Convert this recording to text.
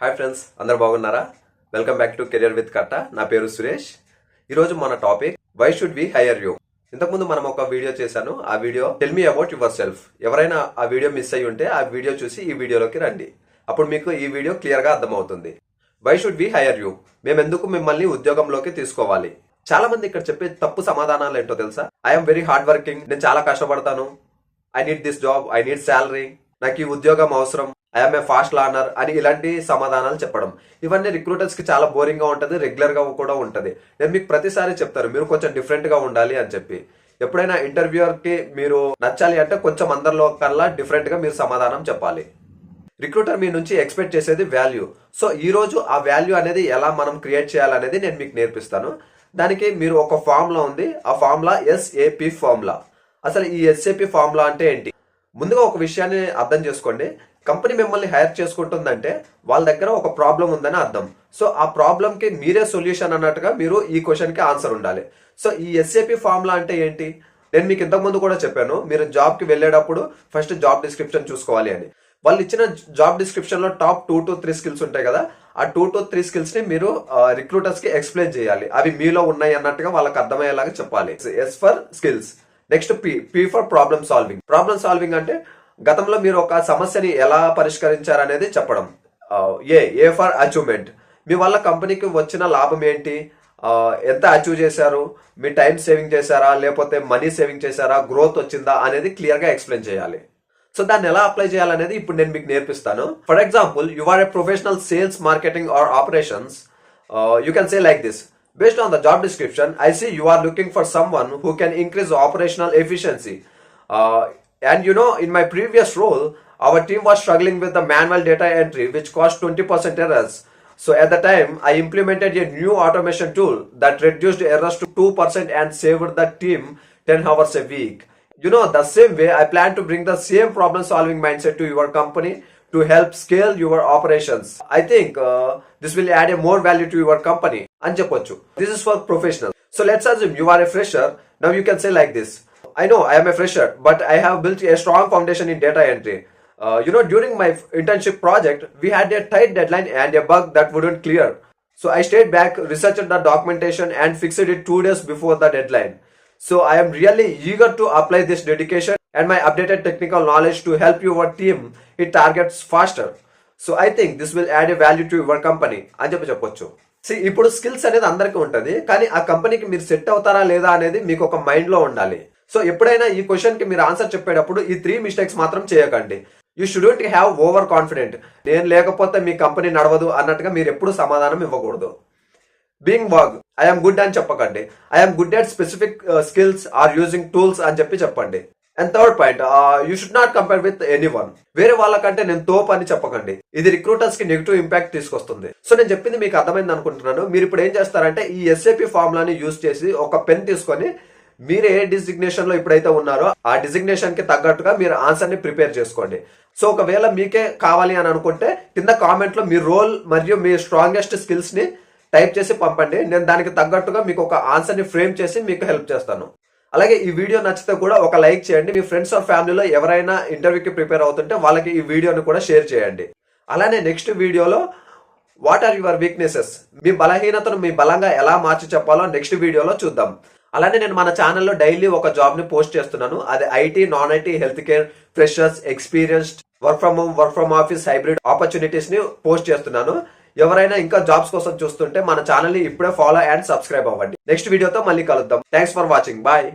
Hi friends, అందరు బాగున్నారా? Welcome back to career with Katta. నా పేరు సురేష్. ఈరోజు మన topic why should we hire you. ఇంతకుముందు మనం ఒక వీడియో చేశాను. ఆ video tell me about yourself. ఎవరైనా ఆ వీడియో మిస్ అయ్యి ఉంటే ఆ వీడియో చూసి ఈ వీడియోలోకి రండి. అప్పుడు మీకు ఈ వీడియో క్లియర్ గా అర్థమవుతుంది. Why should we hire you, మేమెందుకు మిమ్మల్ని ఉద్యోగంలోకి తీసుకోవాలి. చాలా మంది ఇక్కడ చెప్పే తప్పు సమాధానాలు ఏంటో తెలుసా? ఐఎమ్ వెరీ హార్డ్ వర్కింగ్, నేను చాలా కష్టపడతాను, I need this job, I need salary, నాకు ఈ ఉద్యోగం అవసరం, ఐఎమ్ ఏ ఫాస్ట్ లర్నర్ అని ఇలాంటి సమాధానాలు చెప్పడం. ఇవన్నీ రిక్రూటర్స్ కి చాలా బోరింగ్ గా ఉంటది, రెగ్యులర్ గా కూడా ఉంటది. నేను మీకు ప్రతిసారి చెప్తారు మీరు కొంచెం డిఫరెంట్ గా ఉండాలి అని చెప్పి. ఎప్పుడైనా ఇంటర్వ్యూయర్ కి మీరు నచ్చాలి అంటే కొంచెం అందరిలో కల్లా డిఫరెంట్ గా మీరు సమాధానం చెప్పాలి. రిక్రూటర్ మీ నుంచి ఎక్స్పెక్ట్ చేసేది వాల్యూ. సో ఈ రోజు ఆ వాల్యూ అనేది ఎలా మనం క్రియేట్ చేయాలనేది నేను మీకు నేర్పిస్తాను. దానికి మీరు ఒక ఫార్ములా ఉంది, ఆ ఫార్ములా ఎస్ఏపి ఫార్ములా. అసలు ఈ ఎస్ఏపి ఫార్ములా అంటే ఏంటి? ముందుగా ఒక విషయాన్ని అర్థం చేసుకోండి. కంపెనీ మిమ్మల్ని హైర్ చేసుకుంటుందంటే వాళ్ళ దగ్గర ఒక ప్రాబ్లం ఉందని అర్థం. సో ఆ ప్రాబ్లం కి మీరే సొల్యూషన్ అన్నట్టుగా మీరు ఈ క్వశ్చన్ కి ఆన్సర్ ఉండాలి. సో ఈ ఎస్ఏపి ఫార్ములా అంటే ఏంటి? నేను మీకు ఇంతకు ముందు కూడా చెప్పాను, మీరు జాబ్ కి వెళ్ళేటప్పుడు ఫస్ట్ జాబ్ డిస్క్రిప్షన్ చూసుకోవాలి అని. వాళ్ళు ఇచ్చిన జాబ్ డిస్క్రిప్షన్ లో టాప్ 2 to 3 స్కిల్స్ ఉంటాయి కదా, ఆ 2 to 3 స్కిల్స్ ని మీరు రిక్రూటర్స్ కి ఎక్స్ప్లెయిన్ చేయాలి. అవి మీలో ఉన్నాయి అన్నట్టుగా వాళ్ళకి అర్థమయ్యేలాగా చెప్పాలి. S for skills. Next P for problem solving. Problem solving అంటే గతంలో మీరు ఒక సమస్యని ఎలా పరిష్కరించారనేది చెప్పడం. ఏ ఫర్ అచీవ్మెంట్, మీ వల్ల కంపెనీకి వచ్చిన లాభం ఏంటి, ఎంత అచీవ్ చేశారు, మీ టైం సేవింగ్ చేశారా లేకపోతే మనీ సేవింగ్ చేశారా, గ్రోత్ వచ్చిందా అనేది క్లియర్ గా ఎక్స్ప్లెయిన్ చేయాలి. సో దాన్ని ఎలా అప్లై చేయాలనేది ఇప్పుడు నేను మీకు నేర్పిస్తాను. For example, you are a professional sales, marketing or operations. You can say like this: based on the job description, I see you are looking for someone who can increase operational efficiency. And you know, in my previous role, our team was struggling with the manual data entry, which caused 20% errors. So at the time, I implemented a new automation tool that reduced errors to 2% and saved the team 10 hours a week. You know, the same way, I plan to bring the same problem-solving mindset to your company to help scale your operations. I think this will add a more value to your company. అని చెప్పొచ్చు. This is for professionals. So let's assume you are a fresher. Now you can say like this: I know I am a fresher, but I have built a strong foundation in data entry. During my internship project, we had a tight deadline and a bug that wouldn't clear. So I stayed back, researched the documentation and fixed it 2 days before the deadline. So I am really eager to apply this dedication and my updated technical knowledge to help your team hit targets faster. So I think this will add a value to your company అని చెప్పొచ్చు. ఇప్పుడు skills అనేది అందరికీ ఉంటది, కానీ ఆ కంపెనీకి మీరు సెట్ అవుతారా లేదా అనేది మీకు ఒక మైండ్ లో ఉండాలి. సో ఎప్పుడైనా ఈ క్వశ్చన్ కి మీరు ఆన్సర్ చెప్పేటప్పుడు ఈ 3 మిస్టేక్స్ మాత్రం చేయకండి. You shouldn't have over confident, నేను లేకపోతే మీ కంపెనీ నడవదు అన్నట్టుగా మీరు ఎప్పుడు సమాధానం ఇవ్వకూడదు. బీయింగ్ వాగ్, ఐఎమ్ గుడ్ అని చెప్పకండి. I'm good at specific skills or using tools అని చెప్పండి. And third point, you should not compare with anyone. వేరే వాళ్ళకంటే నేను తోపు అని చెప్పకండి. ఇది రిక్రూటర్స్ కి నెగిటివ్ ఇంపాక్ట్ తీసుకొస్తుంది. సో నేను చెప్పింది మీకు అర్థమైంది అనుకుంటున్నాను. మీరు ఇప్పుడు ఏం చేస్తారంటే ఈ ఎస్ఏపి ఫార్ములాని యూజ్ చేసి ఒక పెన్ తీసుకొని మీరు ఏ డిజిగ్నేషన్ లో ఇప్పుడైతే ఉన్నారో ఆ డిజిగ్నేషన్ కి తగ్గట్టుగా మీరు ఆన్సర్ ని ప్రిపేర్ చేసుకోండి. సో ఒకవేళ మీకే కావాలి అని అనుకుంటే కింద కామెంట్ లో మీ రోల్ మరియు మీ స్ట్రాంగెస్ట్ స్కిల్స్ ని టైప్ చేసి పంపండి. నేను దానికి తగ్గట్టుగా మీకు ఒక ఆన్సర్ ని ఫ్రేమ్ చేసి మీకు హెల్ప్ చేస్తాను. అలాగే ఈ వీడియో నచ్చితే కూడా ఒక లైక్ చేయండి. మీ ఫ్రెండ్స్ ఆర్ ఫ్యామిలీలో ఎవరైనా ఇంటర్వ్యూకి ప్రిపేర్ అవుతుంటే వాళ్ళకి ఈ వీడియోని కూడా షేర్ చేయండి. అలానే నెక్స్ట్ వీడియోలో వాట్ ఆర్ యువర్ వీక్నెసెస్, మీ బలహీనతను మీ బలంగా ఎలా మార్చి చెప్పాలో నెక్స్ట్ వీడియోలో చూద్దాం. అలానే నేను మన ఛానల్లో డైలీ ఒక జాబ్ ని పోస్ట్ చేస్తున్నాను. అది IT, non IT, health care, freshers, experienced, work from home, work from office, hybrid opportunities ని పోస్ట్ చేస్తున్నాను. ఎవరైనా ఇంకా జాబ్స్ కోసం చూస్తుంటే మన ఛానల్ ని ఇప్పుడే ఫాలో అండ్ సబ్స్క్రైబ్ అవ్వండి. నెక్స్ట్ వీడియోతో మళ్ళీ కలుద్దాం. Thanks for watching. బాయ్.